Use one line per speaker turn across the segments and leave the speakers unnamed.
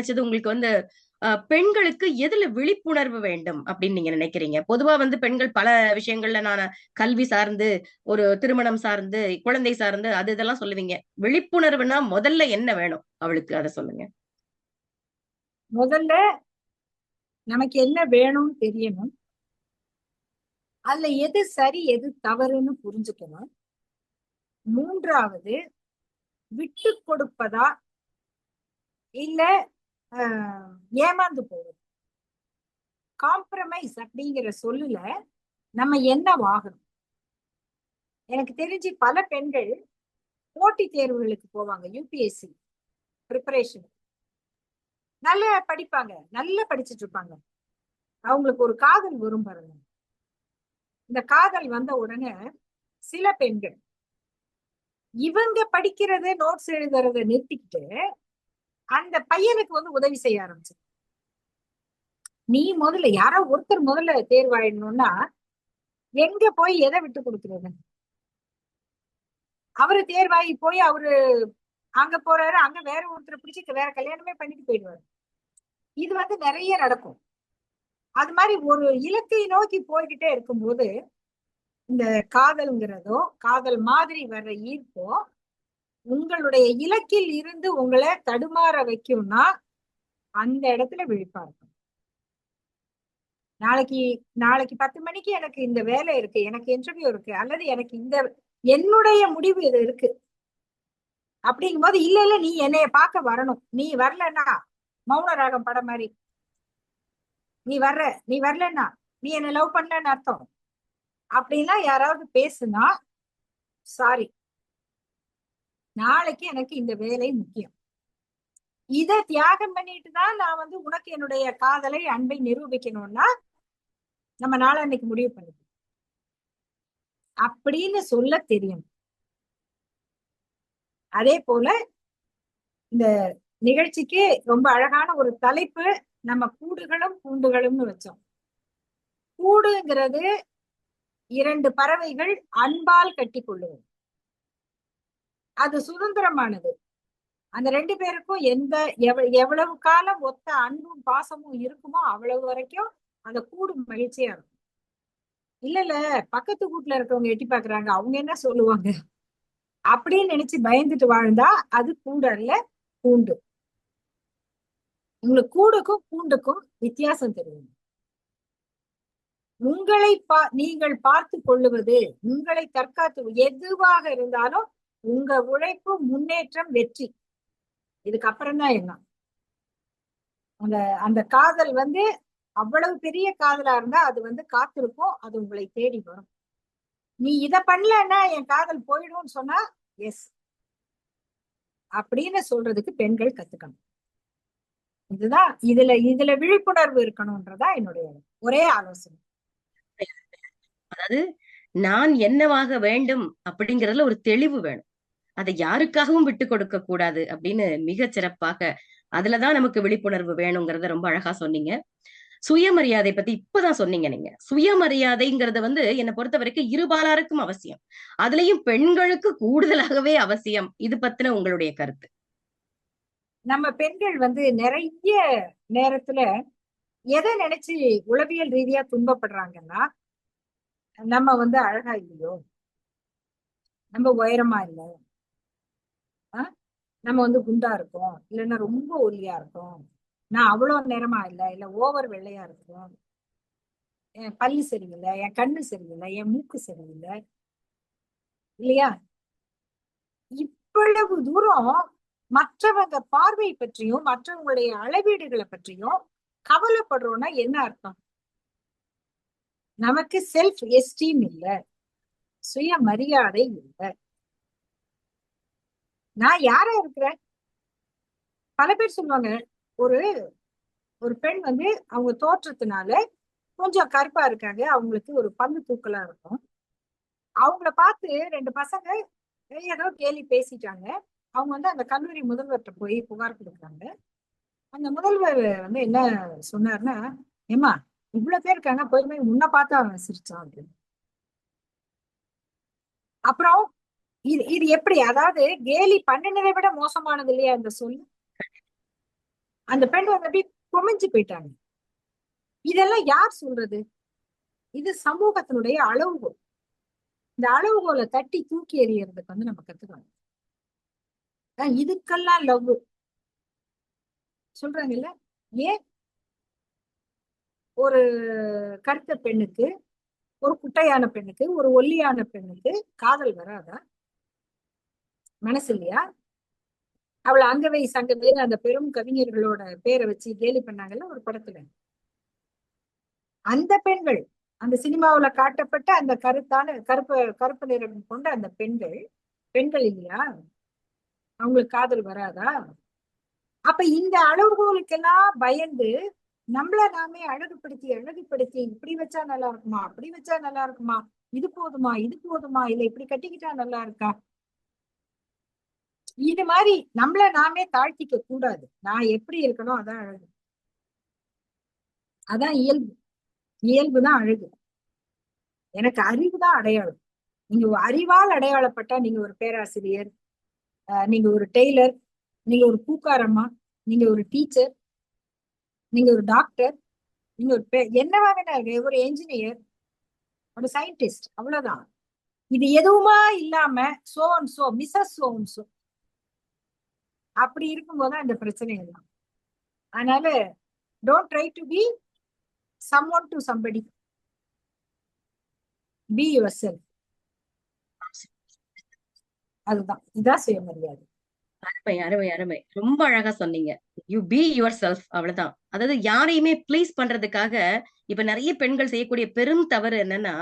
கிடைச்சது உங்களுக்கு வந்து பெண்களுக்கு எதுல விழிப்புணர்வு வேண்டும் அப்படின்னு நீங்க நினைக்கிறீங்க? பொதுவா வந்து பெண்கள் பல விஷயங்கள்ல நான் கல்வி சார்ந்து, ஒரு திருமணம் சார்ந்து, குழந்தை சார்ந்து அது இதெல்லாம் சொல்லுவீங்க. விழிப்புணர்வுனா முதல்ல என்ன வேணும் அவளுக்கு, அதை சொல்லுங்க.
முதல்ல நமக்கு என்ன வேணும்னு தெரியணும். அதுல எது சரி எது தவறுன்னு புரிஞ்சுக்கணும். மூன்றாவது, விட்டு கொடுப்பதா இல்ல ஏமாந்து போவது. காம்ப்ரமைஸ் அப்படிங்கிற சொல்லுல நம்ம என்ன வாகனம். எனக்கு தெரிஞ்சு பல பெண்கள் போட்டி தேர்வுகளுக்கு போவாங்க, யூபிஎஸ்சி ப்ரிப்பரேஷன். நல்லா படிப்பாங்க, நல்லா படிச்சுட்டு இருப்பாங்க. அவங்களுக்கு ஒரு காதல் வரும் பாருங்க. இந்த காதல் வந்த உடனே சில பெண்கள் இவங்க படிக்கிறது நோட்ஸ் எழுதுறத நிறுத்திக்கிட்டு அந்த பையனுக்கு வந்து உதவி செய்ய ஆரம்பிச்சு. நீ முதல்ல யாரோ ஒருத்தர் முதல்ல தேர்வாயிடணும்னா எங்க போய் எதை விட்டு கொடுக்குறது? அவரு தேர்வாகி போய் அவரு அங்க போறாரு, அங்க வேற ஒருத்தரை பிடிச்சி வேற கல்யாணமே பண்ணிட்டு போயிடுவாரு. இது வந்து நிறைய நடக்கும். அது மாதிரி ஒரு இலக்கை நோக்கி போய்கிட்டே இருக்கும்போது இந்த காதல்ங்கிறதோ காதல் மாதிரி வர்ற ஈர்ப்போ உங்களுடைய இலக்கில் இருந்து உங்களை தடுமாற வைக்கும்னா அந்த இடத்துல விழிப்பா இருக்கும். நாளைக்கு நாளைக்கு 10 மணிக்கு எனக்கு இந்த வேலை இருக்கு, எனக்கு இன்டர்வியூ இருக்கு, அல்லது எனக்கு இந்த என்னுடைய முடிவு இது இருக்கு அப்படிங்கும் போது, இல்ல இல்ல நீ என்னைய பார்க்க வரணும், நீ வரலன்னா மௌன ராகம் படம் மாதிரி நீ வரலன்னா நீ என்ன லவ் பண்ணலன்னு அர்த்தம் அப்படின்லாம் யாராவது பேசுனா, சாரி, நாளைக்கு எனக்கு இந்த வேலை முக்கியம், இதை தியாகம் பண்ணிட்டு தான் நான் வந்து உனக்கு என்னுடைய காதலை அன்பை நிரூபிக்கணும்னா நம்ம நாளன்னைக்கு முடிவு பண்ணிக்கணும் அப்படின்னு சொல்ல தெரியும். அதே போல இந்த நிகழ்ச்சிக்கு ரொம்ப அழகான ஒரு தலைப்பு நம்ம கூடுகளும் பூண்டுகளும்னு வச்சோம். கூடுங்கிறது 2 பறவைகள் அன்பால் கட்டி கொள்ளுவது. அது சுதந்திரமானது. அந்த 2 பேருக்கும் எவ்வளவு காலம் ஒத்த அன்பும் பாசமும் இருக்குமோ அவ்வளவு வரைக்கும் அந்த கூடு மகிழ்ச்சியா இருக்கும். இல்ல இல்ல பக்கத்து வீட்டுல இருக்கவங்க எட்டி பாக்குறாங்க, அவங்க என்ன சொல்லுவாங்க அப்படின்னு நினைச்சு பயந்துட்டு வாழ்ந்தா அது கூடு அல்ல, பூண்டு. உங்களுக்கு கூடுக்கும் பூண்டுக்கும் வித்தியாசம் தெரியும். உங்களை நீங்கள் பார்த்து கொள்ளுவது, உங்களை தற்காத்து எதுவாக இருந்தாலும் உங்க உழைப்பு, முன்னேற்றம், வெற்றி, இதுக்கப்புறம் தான் என்ன. அந்த அந்த காதல் வந்து அவ்வளவு பெரிய காதலா இருந்தா அது வந்து காத்திருக்கும், அது உங்களை தேடி வரும். நீ இத பண்ணலன்னா என் காதல் போயிடும்னு சொன்னா எஸ் அப்படின்னு சொல்றதுக்கு பெண்கள் கத்துக்கணும். இதுதான் இதுல விழிப்புணர்வு இருக்கணும்ன்றதா என்னுடைய ஒரே ஆலோசனை.
அதாவது நான் என்னவாக வேண்டும் அப்படிங்கறதுல ஒரு தெளிவு வேணும். அதை யாருக்காகவும் விட்டு கொடுக்க கூடாது அப்படின்னு மிக சிறப்பாக, அதுலதான் நமக்கு விழிப்புணர்வு வேணுங்கிறத ரொம்ப அழகா சொன்னீங்க. சுயமரியாதை பத்தி இப்பதான் சொன்னீங்க நீங்க. சுயமரியாதைங்கிறத வந்து என்னை பொறுத்த வரைக்கும் இருபாலாருக்கும் அவசியம், அதுலயும் பெண்களுக்கு கூடுதலாகவே அவசியம். இது பத்தின உங்களுடைய கருத்து?
நம்ம பெண்கள் வந்து நிறைய நேரத்துல எதை நினைச்சு உளவியல் ரீதியா துன்பப்படுறாங்கன்னா, நம்ம வந்து அழகா இல்லையோ, நம்ம உயரமா இல்லை, நம்ம வந்து குண்டா இருக்கோம், இல்லைன்னா ரொம்ப ஒல்லியா இருக்கும், நான் அவ்வளவு நேரமா இல்லை, இல்ல ஓவர் வெள்ளையா இருக்கும், என் பல்லு சரியில்லை, என் கண்ணு சரியில்லை, என் மூக்கு சரியில்லை, இல்லையா? இவ்வளவு தூரம் மற்றவங்க பார்வை பற்றியும் மற்றவங்களுடைய அளவீடுகளை பற்றியும் கவலைப்படுறோம்னா என்ன அர்த்தம்? நமக்கு செல்ஃப் எஸ்டீம் இல்லை, சுயமரியாதை இல்லை. நான் யாரா இருக்கிறேன்? பல பேர் சொல்லுவாங்க, ஒரு ஒரு பெண் வந்து அவங்க தோற்றத்தினால கொஞ்சம் கருப்பா இருக்காங்க, அவங்களுக்கு ஒரு பல்லு தூக்கலா இருக்கும், அவங்கள பார்த்து 2 பசங்க ஏதோ கேலி பேசிட்டாங்க. அவங்க வந்து அந்த கல்லூரி முதல்வர்கிட்ட போய் புகார் கொடுக்குறாங்க. அந்த முதல்வர் வந்து என்ன சொன்னாருன்னா, ஏமா இவ்வளவு பேர் இருக்காங்க, போய் முன்ன பார்த்து அவன் சிரிச்சான் அப்படின்னு. அப்புறம் இது இது எப்படி, அதாவது கேலி பண்ணினதை விட மோசமானது இல்லையா இந்த சொல்? அந்த பெண் வந்து அப்படியே குமிஞ்சு போயிட்டாங்க. இதெல்லாம் யார் சொல்றது? இது சமூகத்தினுடைய அளவுகோல். இந்த அளவுகோலை தட்டி தூக்கி எறியறதுக்கு வந்து நம்ம கத்துக்கணும். இதுக்கெல்லாம் லவ் சொல்றாங்கல்ல. ஏன் ஒரு கருத்த பெண்ணுக்கு, ஒரு குட்டையான பெண்ணுக்கு, ஒரு ஒல்லியான பெண்ணுக்கு காதல் வராதா? மனசு இல்லையா? அவளை அங்கவை சங்கவே அந்த பெரும் கவிஞர்களோட பேரை வச்சு கேலி பண்ணாங்கல்ல ஒரு படத்துல. அந்த பெண்கள், அந்த சினிமாவுல காட்டப்பட்ட அந்த கருப்பு நிறம் கொண்ட அந்த பெண்கள் இல்லையா? அவங்களுக்கு காதல் வராதா? அப்ப இந்த அளவுகோலுக்கெல்லாம் பயந்து நம்மள நாமே அழகுபடுத்தி இப்படி வச்சா நல்லா இருக்குமா, அப்படி வச்சா நல்லா இருக்குமா, இது போதுமா, இது போதுமா, இல்ல இப்படி கட்டிக்கிட்டா நல்லா இருக்கா, இது மாதிரி நம்மள நாமே தாழ்த்திக்க கூடாது. நான் எப்படி இருக்கணும் அதான் அழகு, அதான் இயல்புதான் அழகு. எனக்கு அறிவு தான் அடையாளம். நீங்க அறிவால் அடையாளப்பட்டா நீங்க ஒரு பேராசிரியர், நீங்க ஒரு டெய்லர், நீங்க ஒரு பூக்காரம்மா, நீங்க ஒரு டீச்சர், நீங்க ஒரு டாக்டர், நீங்க ஒரு என்னவா வேணா ஒரு என்ஜினியர், ஒரு சயின்டிஸ்ட், அவ்வளவுதான். இது எதுவுமா இல்லாம so and so Mrs so and so அப்படி இருக்கும்போது இந்த பிரச்சனை எல்லாம். அதனால don't try to be someone to somebody, be yourself. அதுதான், இதான் சுயமரியாதை.
அருமை அருமை அருமை, ரொம்ப அழகா சொன்னீங்க. யூ பி யுவர் செல்ஃப், அவ்வளவுதான். அதாவது யாரையுமே ப்ளீஸ் பண்றதுக்காக இப்ப நிறைய பெண்கள் செய்யக்கூடிய பெரும் தவறு என்னன்னா,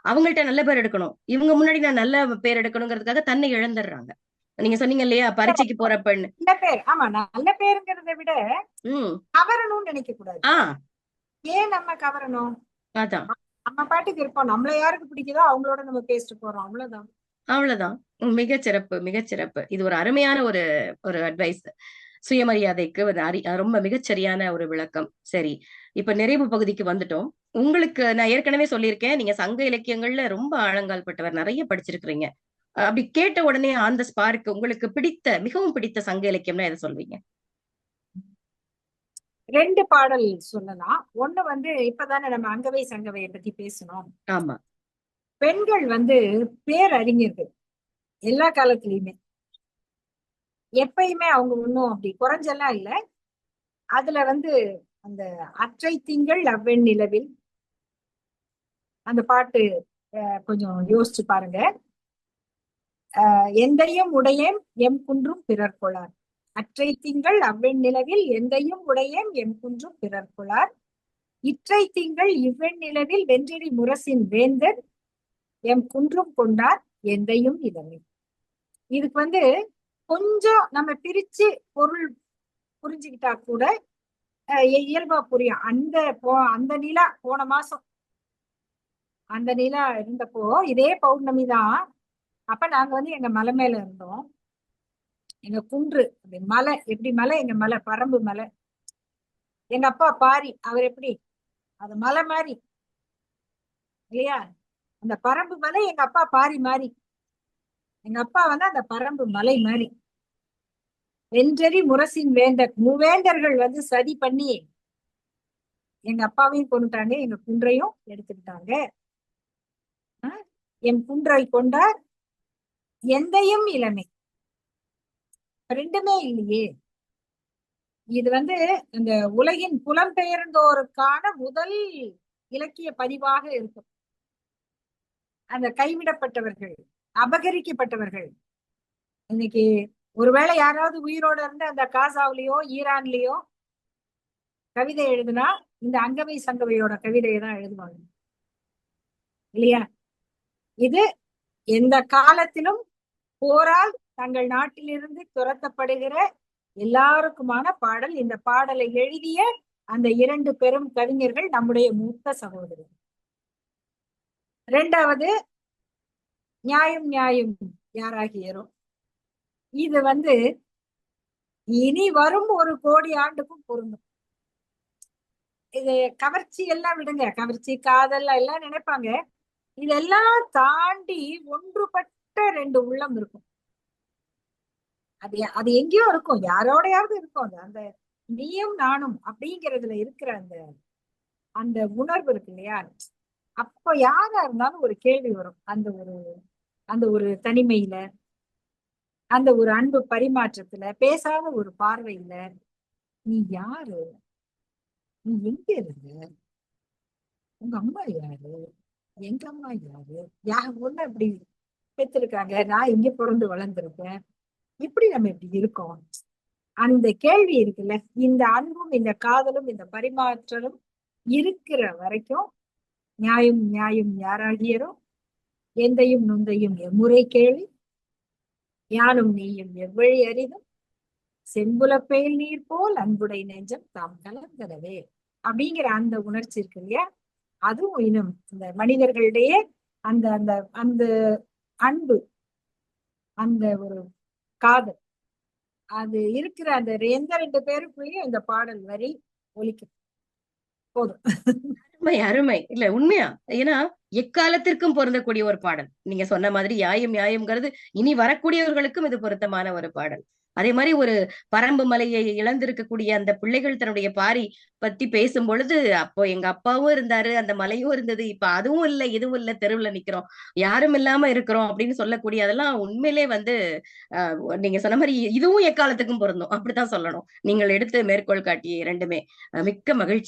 அவங்கள்ட்ட நல்ல பேர் எடுக்கணும், இவங்க முன்னாடி நான் நல்ல பேர் எடுக்கணுங்கிறதுக்காக தன்னை இழந்துடுறாங்க. நீங்க சொன்னீங்க இல்லையா, பரீட்சைக்கு போற பெண்.
நல்ல பேர், ஆமா, நல்ல பேருங்கிறத விட
உம்
கவரணும்னு நினைக்க கூடாது.
ஆஹ்
ஏன் நம்ம கவரணும்?
அதான்,
நம்ம பாட்டுக்கு இருப்போம், நம்மள யாருக்கு பிடிக்குதோ அவங்களோட நம்ம பேசிட்டு போறோம், அவ்வளவுதான்.
அவ்வளவுதான். மிகச்சிறப்பு மிகச்சிறப்பு. இது ஒரு அருமையான ஒரு ஒரு அட்வைஸ். சுயமரியாதைக்கு ஒரு ரொம்ப மிகச்சரியான ஒரு விளக்கம். சரி, இப்ப நிறைவு பகுதிக்கு வந்துட்டோம். உங்களுக்கு நான் ஏற்கனவே சொல்லியிருக்கேன், நீங்க சங்க இலக்கியங்கள்ல ரொம்ப ஆழங்கால் பட்டவர், நிறைய படிச்சிருக்கிறீங்க. அப்படி கேட்ட உடனே அந்த ஸ்பார்க் உங்களுக்கு பிடித்த, மிகவும் பிடித்த சங்க இலக்கியம்னா எதை சொல்வீங்க?
2 பாடல் சொல்லலாம். ஒண்ணு வந்து இப்பதானே நம்ம அங்கவை சங்கவையை பத்தி பேசணும்.
ஆமா,
பெண்கள் வந்து பேரறிஞர்கள் எல்லா காலத்திலயுமே, எப்பயுமே அவங்க ஒன்னும் அப்படி குறைஞ்செல்லாம் இல்ல. அதுல வந்து அந்த அற்றை திங்கள் அவ்வெண் நிலவில் அந்த பாட்டு கொஞ்சம் யோசிச்சு பாருங்க. எந்தையும் உடையேம் எம் குன்றும் பிறர் கொளார், அற்றை திங்கள் அவ்வெண் நிலவில் எந்தையும் உடையேம் எம் குன்றும் பிறர் கொளார், இற்றை திங்கள் இவ்வெண் நிலவில் வென்றெறி முரசின் வேந்தர் எம் குன்றும் கொண்டார் எந்தையும் இளமை. இதுக்கு வந்து கொஞ்சம் நம்ம பிரிச்சு பொருள் புரிஞ்சுக்கிட்டா கூட இயல்பா புரியும். அந்த நிலா போன மாசம் அந்த நிலா இருந்தப்போ இதே பௌர்ணமி தான். அப்ப நாங்க வந்து எங்க மலை மேல இருந்தோம். எங்க குன்று மலை, எப்படி மலை, எங்க மலை பரம்பு மலை. எங்க அப்பா பாரி, அவர் எப்படி அது மலை மாதிரி இல்லையா? அந்த பரம்பு மலை, எங்க அப்பா பாரி மாதிரி. எங்க அப்பா வந்து அந்த பரம்பு மலை மாதிரி. வென்றெறி முரசின் வேந்தர், மூவேந்தர்கள் வந்து சதி பண்ணி எங்க அப்பாவையும் கொண்டுட்டாங்க, எங்க குன்றையும் எடுத்துக்கிட்டாங்க. என் குன்றை கொண்டார் எந்தையும் இளமை. ரெண்டுமே இல்லையே. இது வந்து இந்த உலகின் புலம்பெயர்ந்தோருக்கான முதல் இலக்கிய பதிவாக இருக்கும். அந்த கைவிடப்பட்டவர்கள், அபகரிக்கப்பட்டவர்கள், இன்னைக்கு ஒருவேளை யாராவது உயிரோட இருந்து அந்த காசாவிலயோ ஈரான்லயோ கவிதை எழுதுனா இந்த அங்கவை சங்கவையோட கவிதையை தான் எழுதுவாங்க இல்லையா? இது எந்த காலத்திலும் போரால் தங்கள் நாட்டிலிருந்து துரத்தப்படுகிற எல்லாருக்குமான பாடல். இந்த பாடலை எழுதிய அந்த 2 பெரும் கவிஞர்கள் நம்முடைய மூத்த சகோதரர். 2வது நியாயம் நியாயம் யாராகியரோ. இது வந்து இனி வரும் 1 கோடி ஆண்டுக்கும் பொருந்தும். இது கவர்ச்சி எல்லாம் விடுங்க, கவர்ச்சி காதல் எல்லாம் நினைப்பாங்க. இதெல்லாம் தாண்டி ஒன்றுபட்ட 2 உள்ளம் இருக்கும். அது எங்கேயோ இருக்கும், யாரோடையாவது இருக்கும். அந்த நீயும் நானும் அப்படிங்கிறதுல இருக்கிற அந்த அந்த உணர்வு இருக்கு இல்லையா? அப்போ யாரா இருந்தாலும் ஒரு கேள்வி வரும். அந்த ஒரு தனிமையில, அந்த ஒரு அன்பு பரிமாற்றத்துல, பேசாத ஒரு பார்வையில, நீ யாரு? நீ எங்க இருந்த? உங்க அம்மா யாரு? எங்க அம்மா யாரு? ஒண்ணு இப்படி பெற்றிருக்காங்க, நான் இங்க பிறந்து வளர்ந்துருக்கேன், இப்படி நம்ம இப்படி இருக்கோம். அந்த கேள்வி இருக்குல்ல, இந்த அன்பும் இந்த காதலும் இந்த பரிமாற்றலும் இருக்கிற வரைக்கும் நியாயம் நியாயம் யாராகியரோ, எந்தையும் நொந்தையும் எம்முறை கேள்வி, யானும் நீயும் எவ்வழி அறிதும், செம்புலப்பேல் நீர் போல் அன்புடை நெஞ்சம் தாம் கலந்தனவே அப்படிங்கிற அந்த உணர்ச்சி இருக்கு இல்லையா? அதுவும் இன்னும் இந்த மனிதர்களிடையே அந்த அந்த அந்த அன்பு, அந்த ஒரு காதல், அது இருக்கிற அந்த எந்த ரெண்டு பேருக்குள்ளேயும் இந்த பாடல் வரி ஒலிக்கும் போதும்.
அருமை அருமை. இல்ல உண்மையா, ஏன்னா எக்காலத்திற்கும் பொருந்தக்கூடிய ஒரு பாடல். நீங்க சொன்ன மாதிரி யாயும் நியாயம்ங்கிறது இனி வரக்கூடியவர்களுக்கும் இது பொருத்தமான ஒரு பாடல். அதே மாதிரி ஒரு பரம்பு மலையை இழந்திருக்கக்கூடிய அந்த பிள்ளைகள் தன்னுடைய பாரி பத்தி பேசும் பொழுது, அப்போ எங்க அப்பாவும் இருந்தாரு, அந்த மலையும் இருந்தது, இப்ப அதுவும் இல்ல இதுவும் இல்ல, தெருவுல நிக்கிறோம், யாரும் இல்லாம இருக்கிறோம் அப்படின்னு சொல்லக்கூடிய அதெல்லாம் உண்மையிலே வந்து நீங்க சொன்ன மாதிரி இதுவும் எக்காலத்துக்கும் பொருந்தும் அப்படித்தான் சொல்லணும். நீங்கள் எடுத்து மேற்கோள் காட்டிய இரண்டுமே. மிக்க மகிழ்ச்சி.